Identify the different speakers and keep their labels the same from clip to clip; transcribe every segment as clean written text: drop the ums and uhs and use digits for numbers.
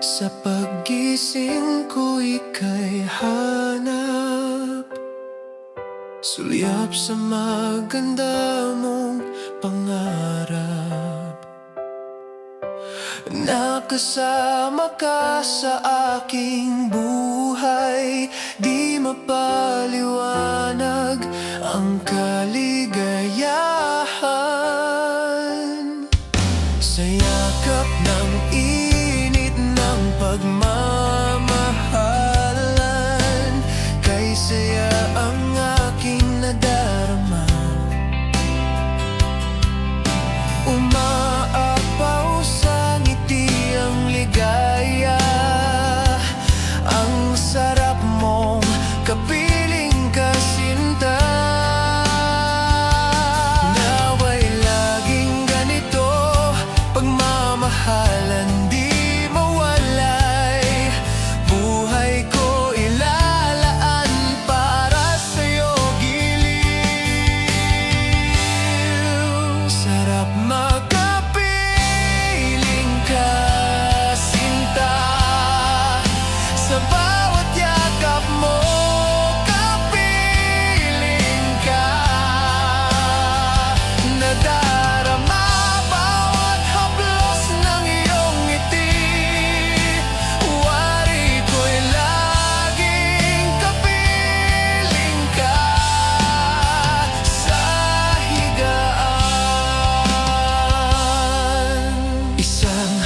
Speaker 1: Sa paggising ko ika'y hanap, sulyap sa maganda mong pangarap. Nakasama ka sa aking buhay, di mapaliwanag ang kaligayahan. Sa yakap ng init ng pagmamahalan, kay saya ang aking nadarama. Umaapaw sa ngiti ang ligaya, ang sarap mong kapiling kasinta. Nawa'y laging ganito, pagmamahalan di mawalay. Buhay ko ilalaan para sa'yo giliw. Sarap magkapiling kasinta, sa bawat yakap mo kapiling ka. Nadarama bawat haplos ng iyong ngiti, wari ko'y laging kapiling ka sa higaan. Isang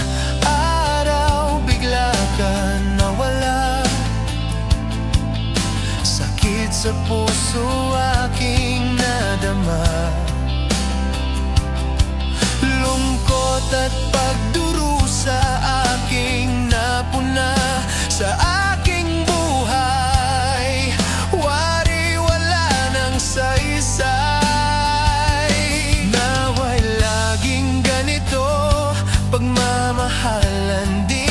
Speaker 1: araw bigla ka nawala, sakit sa puso aking nadama. Lungkot at pagdurusa aking napuna sa aking buhay, wari wala nang saysay. Nawa'y laging ganito, pagmamahalan di